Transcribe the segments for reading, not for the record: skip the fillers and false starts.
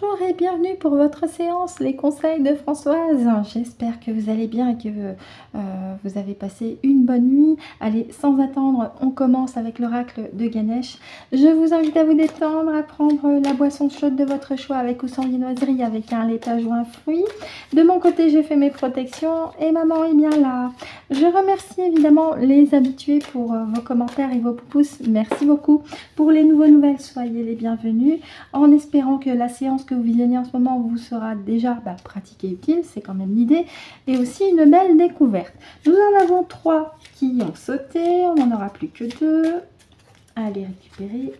Bonjour et bienvenue pour votre séance, les conseils de Françoise. J'espère que vous allez bien et que vous avez passé une bonne nuit. Allez, sans attendre, on commence avec l'oracle de Ganesh. Je vous invite à vous détendre, à prendre la boisson chaude de votre choix avec ou sans viennoiserie, avec un laitage ou un fruit. De mon côté, j'ai fait mes protections et maman est bien là. Je remercie évidemment les habitués pour vos commentaires et vos pouces. Merci beaucoup. Pour les nouvelles, soyez les bienvenus. En espérant que la séance que vous visionnez en ce moment vous sera déjà pratiquée utile, c'est quand même l'idée, et aussi une belle découverte. Nous en avons 3 qui ont sauté, on n'en aura plus que 2. Allez récupérer.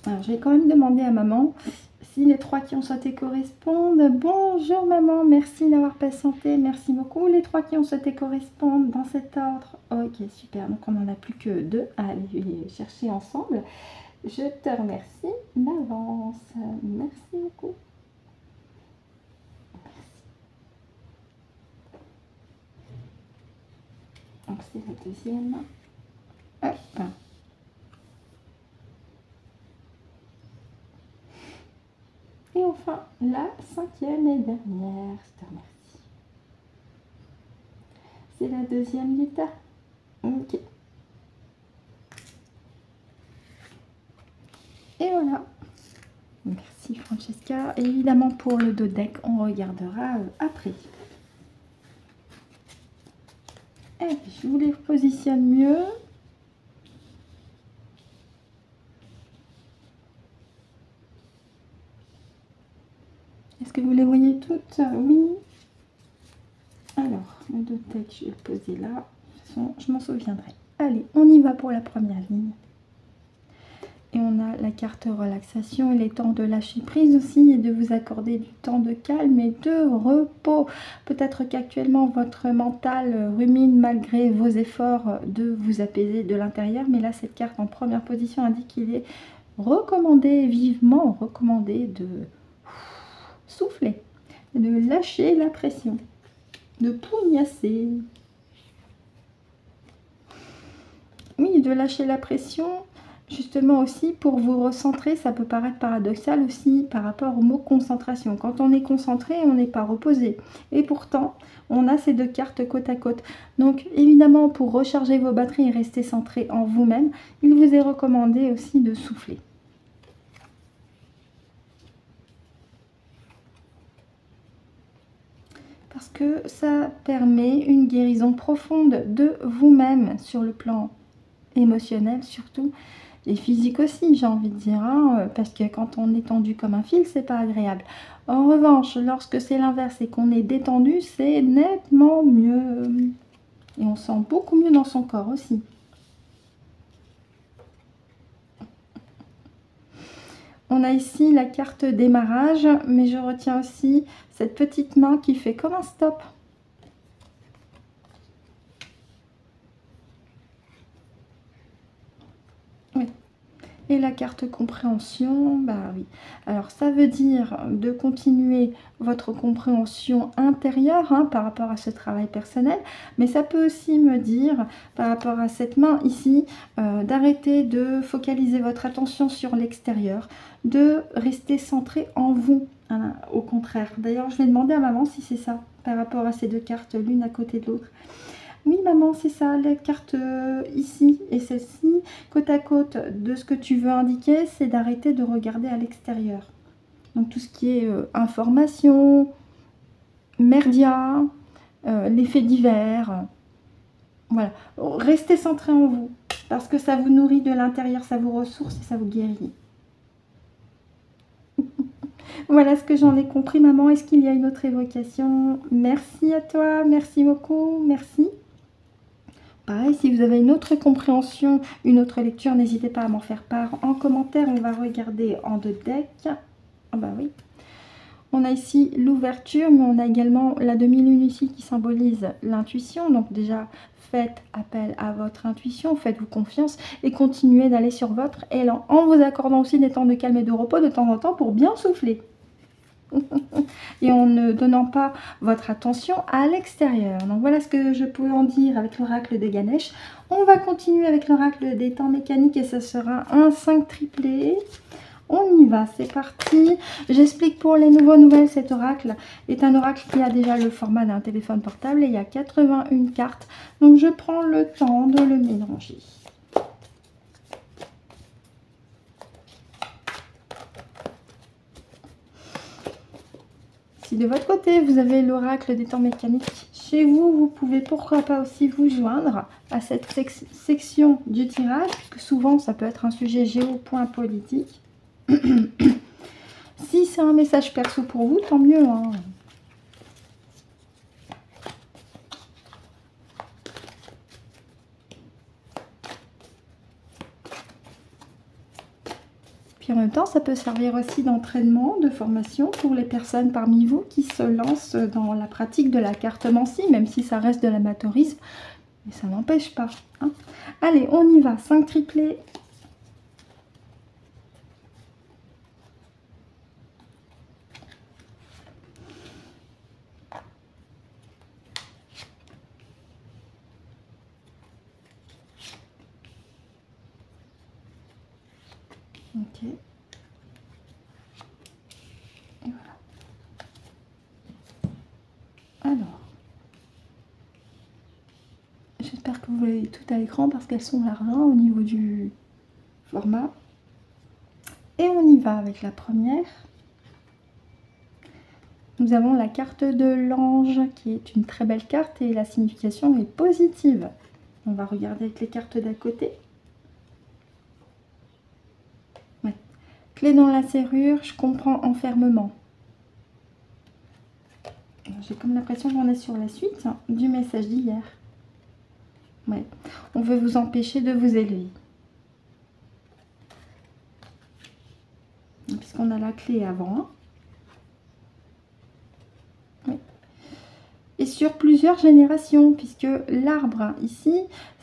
Alors, je vais quand même demander à maman si les 3 qui ont sauté correspondent. Bonjour maman, merci d'avoir patienté, merci beaucoup. Les 3 qui ont sauté correspondent dans cet ordre. Ok, super, donc on n'en a plus que 2 à aller les chercher ensemble. Je te remercie d'avance. Merci beaucoup. Merci. Donc c'est la deuxième. Hop. Et enfin, la 5e et dernière. Je te remercie. C'est la deuxième du tas. Ok. Et voilà. Merci Francesca. Et évidemment, pour le dos deck, on regardera après. Et puis, je vous les positionne mieux. Est-ce que vous les voyez toutes? Oui. Alors, le dos deck, je vais le poser là. De toute façon, je m'en souviendrai. Allez, on y va pour la première ligne. Et on a la carte relaxation. Il est temps de lâcher prise aussi et de vous accorder du temps de calme et de repos. Peut-être qu'actuellement votre mental rumine malgré vos efforts de vous apaiser de l'intérieur. Mais là, cette carte en première position indique qu'il est recommandé, vivement recommandé de souffler, de lâcher la pression, de pougnasser. Oui, de lâcher la pression. Justement aussi pour vous recentrer, ça peut paraître paradoxal aussi par rapport au mot concentration. Quand on est concentré, on n'est pas reposé. Et pourtant, on a ces 2 cartes côte à côte. Donc évidemment, pour recharger vos batteries et rester centré en vous-même, il vous est recommandé aussi de souffler. Parce que ça permet une guérison profonde de vous-même sur le plan émotionnel surtout. Et physique aussi, j'ai envie de dire, hein, parce que quand on est tendu comme un fil, c'est pas agréable. En revanche, lorsque c'est l'inverse et qu'on est détendu, c'est nettement mieux. Et on sent beaucoup mieux dans son corps aussi. On a ici la carte démarrage, mais je retiens aussi cette petite main qui fait comme un stop. Oui. Et la carte compréhension, bah oui. Alors ça veut dire de continuer votre compréhension intérieure par rapport à ce travail personnel, mais ça peut aussi me dire par rapport à cette main ici, d'arrêter de focaliser votre attention sur l'extérieur, de rester centré en vous, hein, au contraire. D'ailleurs, je vais demander à maman si c'est ça, par rapport à ces 2 cartes, l'une à côté de l'autre. Oui maman, c'est ça, la carte ici et celle-ci, côte à côte de ce que tu veux indiquer, c'est d'arrêter de regarder à l'extérieur. Donc tout ce qui est information, merdia, les faits divers, voilà. Restez centré en vous, parce que ça vous nourrit de l'intérieur, ça vous ressource et ça vous guérit. Voilà ce que j'en ai compris maman. Est-ce qu'il y a une autre évocation? Merci à toi, merci beaucoup, merci. Pareil, si vous avez une autre compréhension, une autre lecture, n'hésitez pas à m'en faire part en commentaire. On va regarder en 2 decks. Ah bah oui. On a ici l'ouverture, mais on a également la demi-lune ici qui symbolise l'intuition. Donc déjà, faites appel à votre intuition, faites-vous confiance et continuez d'aller sur votre élan en vous accordant aussi des temps de calme et de repos de temps en temps pour bien souffler. Et en ne donnant pas votre attention à l'extérieur. Donc voilà ce que je peux en dire avec l'oracle de Ganesh. On va continuer avec l'oracle des temps mécaniques et ce sera un 5 triplé. On y va, c'est parti. J'explique pour les nouvelles, cet oracle est un oracle qui a déjà le format d'un téléphone portable et il y a 81 cartes. Donc je prends le temps de le mélanger. Si de votre côté vous avez l'oracle des temps mécaniques chez vous, vous pouvez pourquoi pas aussi vous joindre à cette section du tirage, puisque souvent ça peut être un sujet géopolitique. Si c'est un message perso pour vous, tant mieux. Hein. Puis en même temps, ça peut servir aussi d'entraînement, de formation pour les personnes parmi vous qui se lancent dans la pratique de la cartomancie, même si ça reste de l'amateurisme, mais ça n'empêche pas. Hein. Allez, on y va. 5 triplés. Ok. Et voilà. Alors, j'espère que vous voyez tout à l'écran parce qu'elles sont larges au niveau du format. Et on y va avec la première. Nous avons la carte de l'ange qui est une très belle carte et la signification est positive. On va regarder avec les cartes d'à côté. Ouais. Clé dans la serrure, je comprends enfermement. J'ai comme l'impression qu'on est sur la suite du message d'hier. Ouais. On veut vous empêcher de vous élever. Puisqu'on a la clé avant. Oui. Et sur plusieurs générations, puisque l'arbre ici,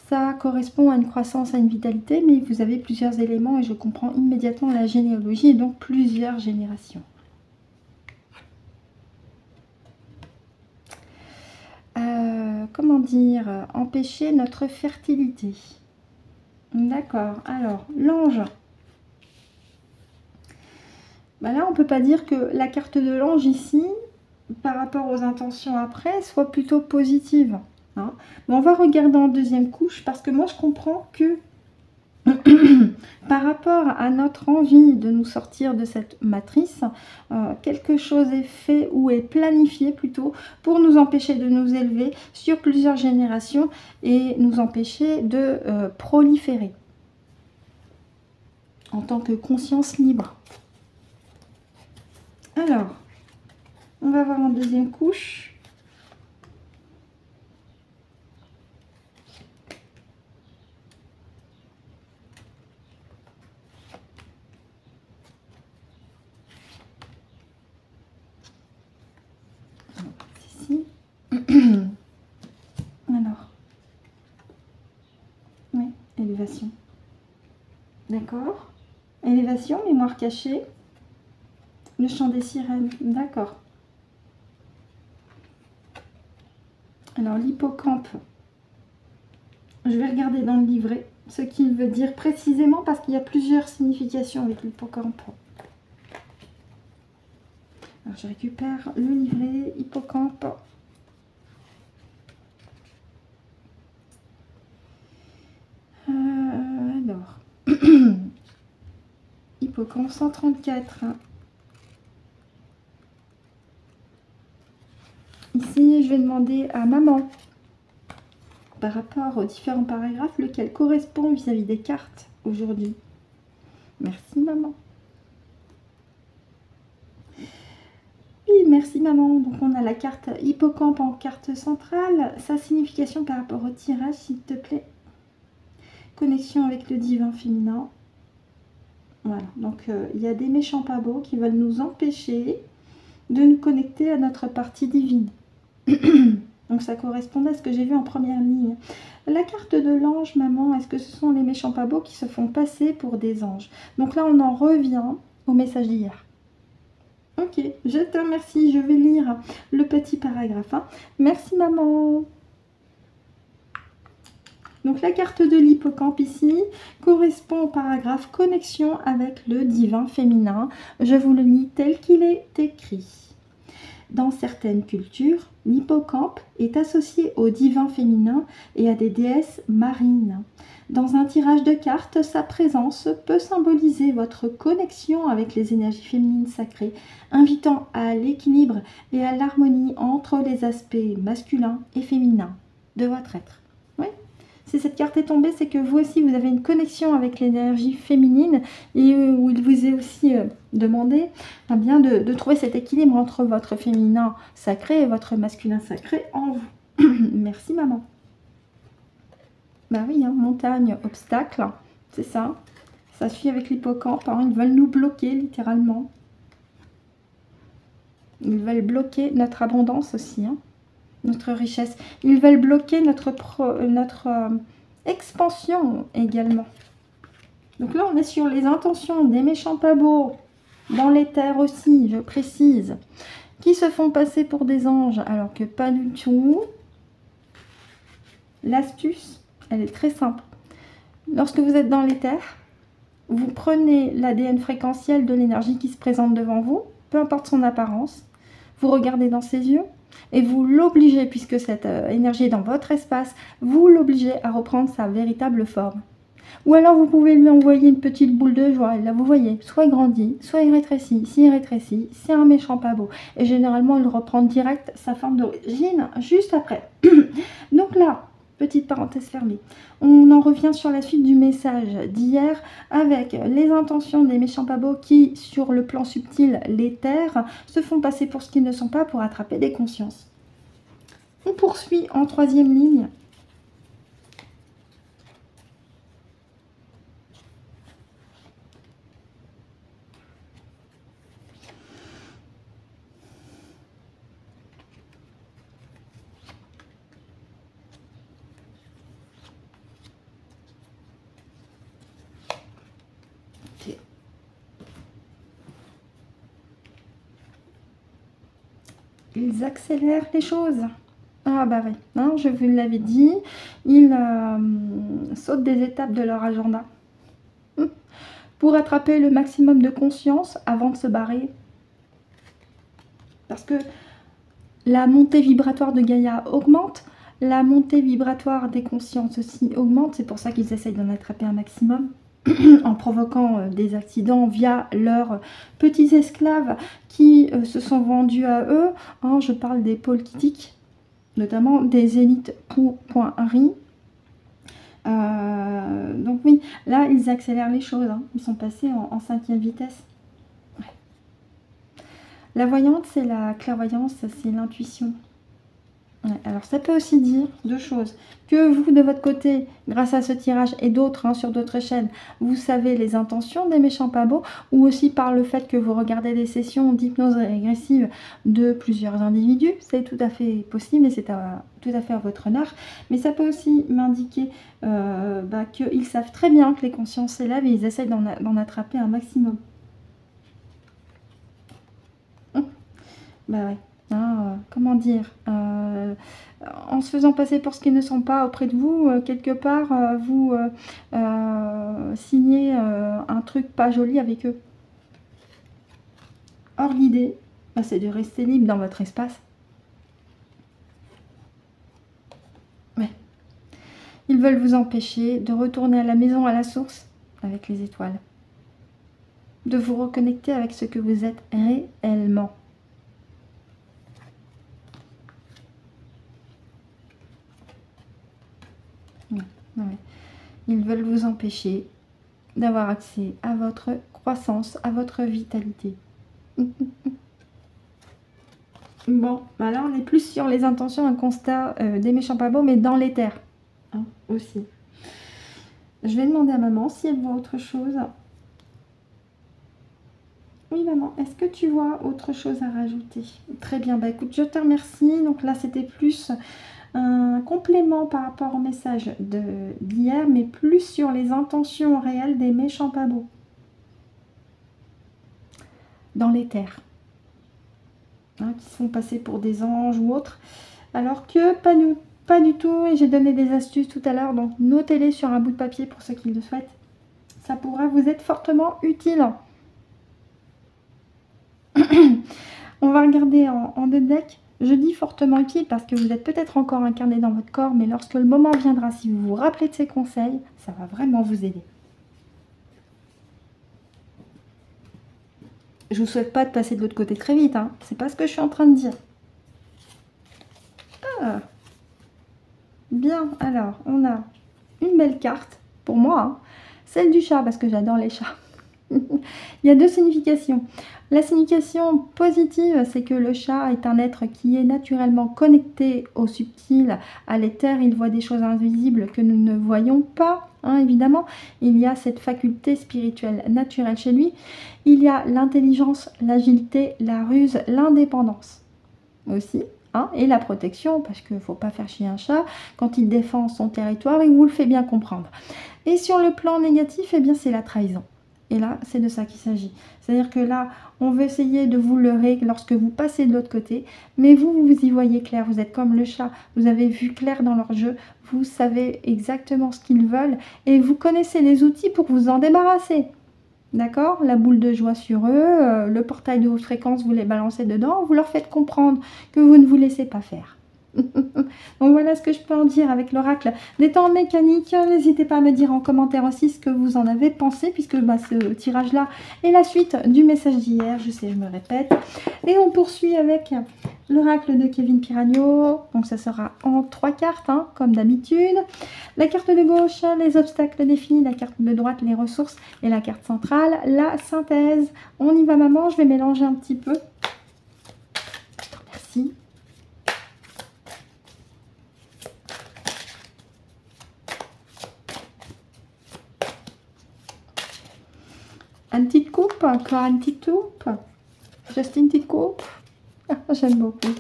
ça correspond à une croissance, à une vitalité, mais vous avez plusieurs éléments et je comprends immédiatement la généalogie et donc plusieurs générations. Comment dire, empêcher notre fertilité. D'accord, alors l'ange. Bah là, on ne peut pas dire que la carte de l'ange ici, par rapport aux intentions après, soit plutôt positive. Hein. Mais on va regarder en deuxième couche parce que moi, je comprends que par rapport à notre envie de nous sortir de cette matrice, quelque chose est fait ou est planifié plutôt pour nous empêcher de nous élever sur plusieurs générations et nous empêcher de proliférer en tant que conscience libre. Alors, on va voir en deuxième couche. Ici. Alors. Oui, élévation. D'accord. Élévation, mémoire cachée. Le chant des sirènes. D'accord. Alors, l'hippocampe. Je vais regarder dans le livret ce qu'il veut dire précisément parce qu'il y a plusieurs significations avec l'hippocampe. Alors, je récupère le livret hippocampe. Alors, hippocampe 134. Ici, je vais demander à maman, par rapport aux différents paragraphes, lequel correspond vis-à-vis des cartes aujourd'hui. Merci maman. Oui, merci maman. Donc on a la carte hippocampe en carte centrale. Sa signification par rapport au tirage, s'il te plaît. Connexion avec le divin féminin. Voilà, donc il y a des méchants pas beaux qui veulent nous empêcher de nous connecter à notre partie divine. Donc ça correspond à ce que j'ai vu en première ligne. La carte de l'ange, maman, est-ce que ce sont les méchants pas beaux qui se font passer pour des anges? Donc là, on en revient au message d'hier. Ok, je te remercie. Je vais lire le petit paragraphe. Hein. Merci, maman. Donc la carte de l'hippocampe ici correspond au paragraphe connexion avec le divin féminin. Je vous le lis tel qu'il est écrit. Dans certaines cultures, l'hippocampe est associé au divin féminin et à des déesses marines. Dans un tirage de cartes, sa présence peut symboliser votre connexion avec les énergies féminines sacrées, invitant à l'équilibre et à l'harmonie entre les aspects masculins et féminins de votre être. Oui. Si cette carte est tombée, c'est que vous aussi, vous avez une connexion avec l'énergie féminine et où il vous est aussi demandé bien de trouver cet équilibre entre votre féminin sacré et votre masculin sacré en vous. Merci, maman. Bah oui, hein, montagne, obstacle, c'est ça. Ça suit avec l'hippocampe. Hein, ils veulent nous bloquer, littéralement. Ils veulent bloquer notre abondance aussi, hein. Notre richesse. Ils veulent bloquer notre expansion également. Donc là, on est sur les intentions des méchants pas beaux, dans l'éther aussi, je précise, qui se font passer pour des anges, alors que pas du tout. L'astuce, elle est très simple. Lorsque vous êtes dans l'éther, vous prenez l'ADN fréquentiel de l'énergie qui se présente devant vous, peu importe son apparence, vous regardez dans ses yeux, et vous l'obligez, puisque cette énergie est dans votre espace, vous l'obligez à reprendre sa véritable forme. Ou alors vous pouvez lui envoyer une petite boule de joie, et là vous voyez, soit il grandit, soit il rétrécit. S'il rétrécit, c'est un méchant pas beau. Et généralement, il reprend direct sa forme d'origine juste après. Donc là, petite parenthèse fermée, on en revient sur la suite du message d'hier avec les intentions des méchants pas beaux qui, sur le plan subtil, l'éther, se font passer pour ce qu'ils ne sont pas pour attraper des consciences. On poursuit en troisième ligne. Ils accélèrent les choses. Ah bah oui, hein, je vous l'avais dit, ils sautent des étapes de leur agenda pour attraper le maximum de conscience avant de se barrer. Parce que la montée vibratoire de Gaïa augmente, la montée vibratoire des consciences aussi augmente, c'est pour ça qu'ils essayent d'en attraper un maximum. En provoquant des accidents via leurs petits esclaves qui se sont vendus à eux. Hein, je parle des politiques, notamment des élites.ri. Donc oui, là, ils accélèrent les choses. Hein. Ils sont passés en 5e vitesse. Ouais. La voyante, c'est la clairvoyance, c'est l'intuition. Ouais, alors ça peut aussi dire deux choses. Que vous, de votre côté, grâce à ce tirage et d'autres sur d'autres chaînes, vous savez les intentions des méchants pas beaux, ou aussi par le fait que vous regardez des sessions d'hypnose régressive de plusieurs individus. C'est tout à fait possible et c'est tout à fait à votre honneur. Mais ça peut aussi m'indiquer qu'ils savent très bien que les consciences s'élèvent et ils essayent d'en attraper un maximum. Bah ouais. Comment dire, en se faisant passer pour ce qu'ils ne sont pas auprès de vous, quelque part, vous signez un truc pas joli avec eux. Or, l'idée, c'est de rester libre dans votre espace. Ouais. Ils veulent vous empêcher de retourner à la maison, à la source, avec les étoiles. De vous reconnecter avec ce que vous êtes réellement. Ouais. Ils veulent vous empêcher d'avoir accès à votre croissance, à votre vitalité. Bon, là on est plus sur les intentions, un constat des méchants pas beaux, mais dans l'éther aussi. Je vais demander à maman si elle voit autre chose. Oui, maman, est-ce que tu vois autre chose à rajouter? Très bien, bah écoute, je te remercie. Donc là, c'était plus un complément par rapport au message d'hier, mais plus sur les intentions réelles des méchants pas beaux dans l'éther, hein, qui sont passés pour des anges ou autres, alors que pas du tout. Et j'ai donné des astuces tout à l'heure, donc notez-les sur un bout de papier pour ceux qui le souhaitent. Ça pourra vous être fortement utile. On va regarder en deux decks. Je dis fortement utile parce que vous êtes peut-être encore incarné dans votre corps, mais lorsque le moment viendra, si vous vous rappelez de ces conseils, ça va vraiment vous aider. Je vous souhaite pas de passer de l'autre côté très vite, hein. C'est pas ce que je suis en train de dire. Ah. Bien, alors, on a une belle carte, pour moi, hein. Celle du chat, parce que j'adore les chats. Il y a deux significations. La signification positive, c'est que le chat est un être qui est naturellement connecté au subtil, à l'éther. Il voit des choses invisibles que nous ne voyons pas, hein, évidemment. Il y a cette faculté spirituelle naturelle chez lui. Il y a l'intelligence, l'agilité, la ruse, l'indépendance aussi. Hein, et la protection, parce qu'il ne faut pas faire chier un chat. Quand il défend son territoire, il vous le fait bien comprendre. Et sur le plan négatif, eh bien, c'est la trahison. Et là, c'est de ça qu'il s'agit. C'est-à-dire que là, on veut essayer de vous leurrer lorsque vous passez de l'autre côté. Mais vous, vous y voyez clair. Vous êtes comme le chat. Vous avez vu clair dans leur jeu. Vous savez exactement ce qu'ils veulent. Et vous connaissez les outils pour vous en débarrasser. D'accord? La boule de joie sur eux, le portail de haute fréquence, vous les balancez dedans. Vous leur faites comprendre que vous ne vous laissez pas faire. Donc voilà ce que je peux en dire avec l'oracle des temps mécaniques. N'hésitez pas à me dire en commentaire aussi ce que vous en avez pensé, puisque ce tirage là est la suite du message d'hier. Je sais, je me répète. Et on poursuit avec l'oracle de Kevin Piragno. Donc ça sera en 3 cartes, hein, comme d'habitude. La carte de gauche, les obstacles définis. La carte de droite, les ressources. Et la carte centrale, la synthèse. On y va, maman. Je vais mélanger un petit peu. Merci. Une petite coupe, encore une petite coupe, juste une petite coupe. J'aime beaucoup.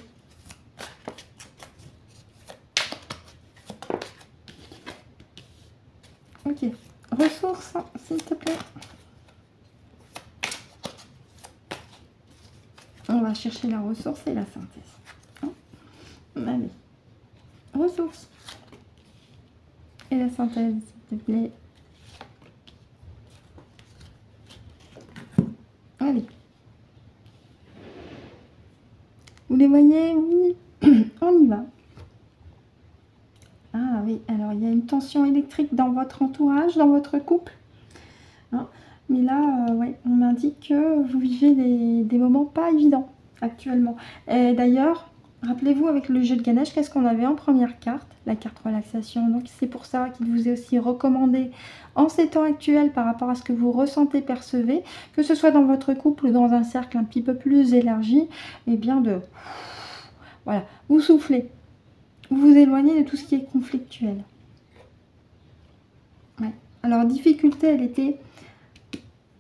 Ok, ressources, s'il te plaît. On va chercher la ressource et la synthèse. Hein? Allez, ressources et la synthèse, s'il te plaît. Allez. Vous les voyez? Oui. On y va. Ah oui, alors il y a une tension électrique dans votre entourage, dans votre couple. Hein, mais là, ouais, on m'indique que vous vivez des moments pas évidents actuellement. Et d'ailleurs, rappelez-vous avec le jeu de Ganesh, qu'est-ce qu'on avait en première carte? La carte relaxation. Donc c'est pour ça qu'il vous est aussi recommandé en ces temps actuels par rapport à ce que vous ressentez, percevez, que ce soit dans votre couple ou dans un cercle un petit peu plus élargi, et bien de... Voilà, vous soufflez. Vous vous éloignez de tout ce qui est conflictuel. Ouais. Alors, difficulté, elle était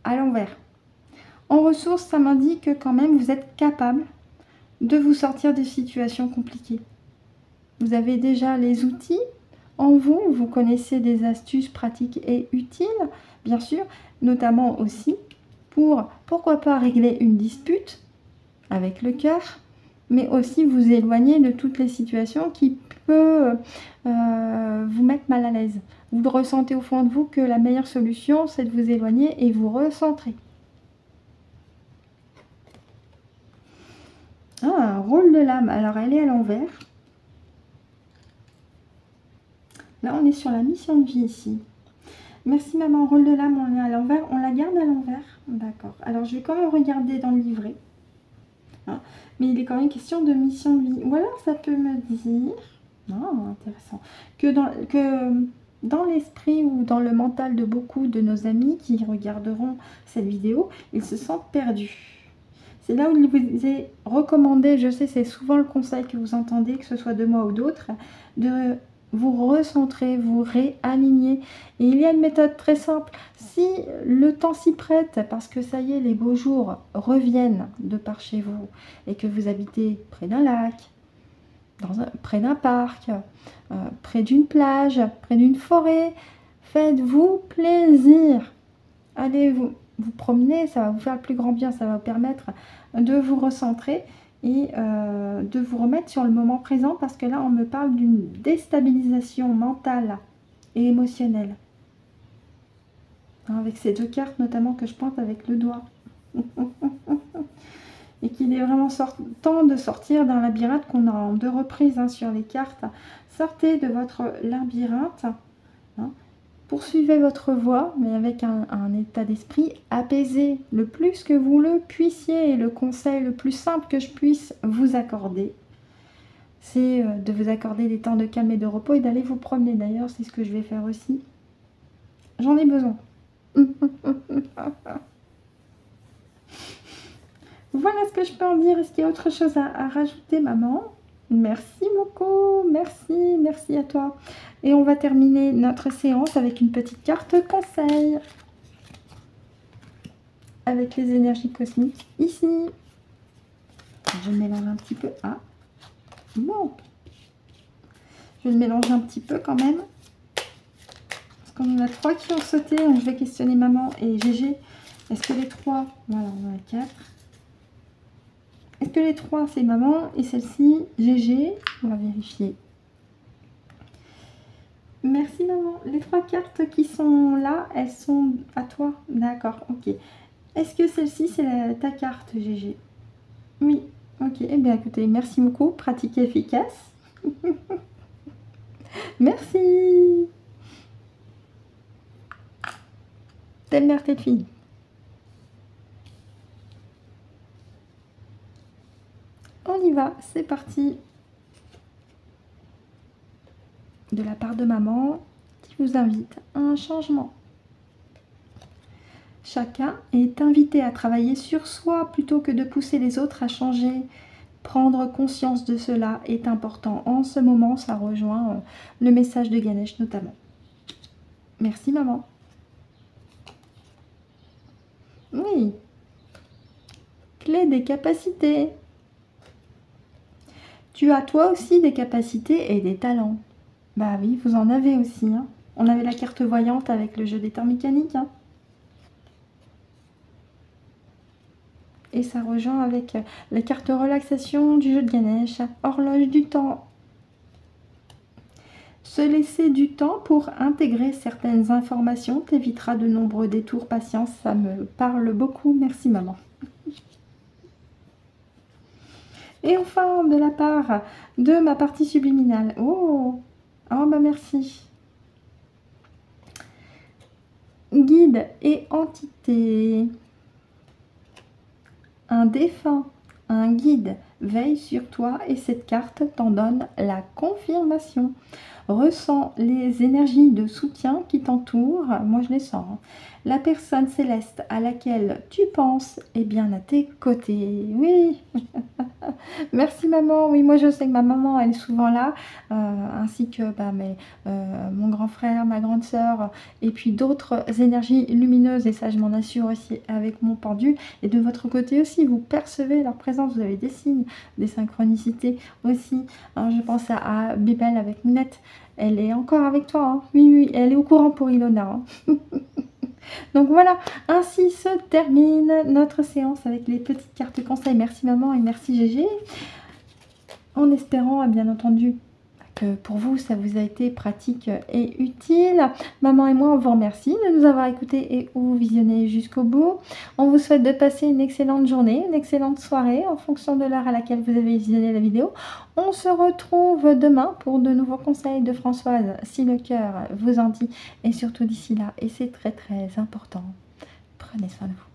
à l'envers. En ressources, ça m'indique que quand même, vous êtes capable de vous sortir des situations compliquées. Vous avez déjà les outils en vous. Vous connaissez des astuces pratiques et utiles, bien sûr. Notamment aussi pour, pourquoi pas, régler une dispute avec le cœur, mais aussi vous éloigner de toutes les situations qui peuvent vous mettre mal à l'aise. Vous ressentez au fond de vous que la meilleure solution, c'est de vous éloigner et vous recentrer. Ah, un rôle de l'âme. Alors, elle est à l'envers. Là, on est sur la mission de vie ici. Merci, maman. Rôle de l'âme, on est à l'envers. On la garde à l'envers. D'accord. Alors, je vais quand même regarder dans le livret. Hein, mais il est quand même question de mission de vie. Ou alors, ça peut me dire... Non, intéressant. Que dans l'esprit ou dans le mental de beaucoup de nos amis qui regarderont cette vidéo, ils se sentent perdus. C'est là où il vous est recommandé, je sais, c'est souvent le conseil que vous entendez, que ce soit de moi ou d'autres, de vous recentrez, vous réalignez. Et il y a une méthode très simple. Si le temps s'y prête, parce que ça y est, les beaux jours reviennent de par chez vous, et que vous habitez près d'un lac, près d'un parc, près d'une plage, près d'une forêt, faites-vous plaisir. Allez vous promener, ça va vous faire le plus grand bien, ça va vous permettre de vous recentrer et de vous remettre sur le moment présent, parce que là on me parle d'une déstabilisation mentale et émotionnelle. Hein, avec ces deux cartes notamment que je pointe avec le doigt. Et qu'il est vraiment temps de sortir d'un labyrinthe qu'on a en 2 reprises hein, sur les cartes. Sortez de votre labyrinthe. Hein. Poursuivez votre voie, mais avec un état d'esprit apaisé, le plus que vous le puissiez. Et le conseil le plus simple que je puisse vous accorder, c'est de vous accorder des temps de calme et de repos et d'aller vous promener. D'ailleurs, c'est ce que je vais faire aussi. J'en ai besoin. Voilà ce que je peux en dire. Est-ce qu'il y a autre chose à rajouter, maman? Merci beaucoup, merci à toi. Et on va terminer notre séance avec une petite carte conseil. Avec les énergies cosmiques ici. Je mélange un petit peu. Ah, bon. Je vais le mélanger un petit peu quand même. Parce qu'on en a 3 qui ont sauté. Donc je vais questionner maman et Gégé. Est-ce que les 3... Voilà, on en a 4. Est-ce que les 3 c'est maman et celle-ci Gégé? On va vérifier. Merci maman. Les 3 cartes qui sont là, elles sont à toi. D'accord, ok. Est-ce que celle-ci c'est ta carte Gégé? Oui, ok. Eh bien écoutez, merci beaucoup. Pratique et efficace. Merci. Telle mère, telle fille. On y va, c'est parti. De la part de maman qui vous invite à un changement. Chacun est invité à travailler sur soi plutôt que de pousser les autres à changer. Prendre conscience de cela est important. En ce moment, ça rejoint le message de Ganesh notamment. Merci maman. Oui. Clé des capacités. Tu as toi aussi des capacités et des talents. Bah oui, vous en avez aussi. Hein. On avait la carte voyante avec le jeu des temps mécaniques. Hein. Et ça rejoint avec la carte relaxation du jeu de Ganesh. Horloge du temps. Se laisser du temps pour intégrer certaines informations t'évitera de nombreux détours. Patience, ça me parle beaucoup. Merci maman. Et enfin, de la part de ma partie subliminale. Oh, bah merci. Guide et entité. Un défunt, un guide veille sur toi et cette carte t'en donne la confirmation. Ressens les énergies de soutien qui t'entourent. Moi, je les sens. Hein. La personne céleste à laquelle tu penses est bien à tes côtés. Oui. Merci maman. Oui, moi je sais que ma maman elle est souvent là, ainsi que mon grand frère, ma grande sœur, et puis d'autres énergies lumineuses, et ça je m'en assure aussi avec mon pendule. Et de votre côté aussi, vous percevez leur présence, vous avez des signes, des synchronicités aussi. Alors, je pense à Bibel avec Minette, elle est encore avec toi, hein. Oui, elle est au courant pour Ilona. Hein. Donc voilà, ainsi se termine notre séance avec les petites cartes conseils. Merci maman et merci Gégé. En espérant bien entendu que pour vous ça vous a été pratique et utile. Maman et moi on vous remercie de nous avoir écoutés et ou visionné jusqu'au bout. On vous souhaite de passer une excellente journée, une excellente soirée en fonction de l'heure à laquelle vous avez visionné la vidéo. On se retrouve demain pour de nouveaux conseils de Françoise si le cœur vous en dit, et surtout d'ici là, et c'est très important, prenez soin de vous.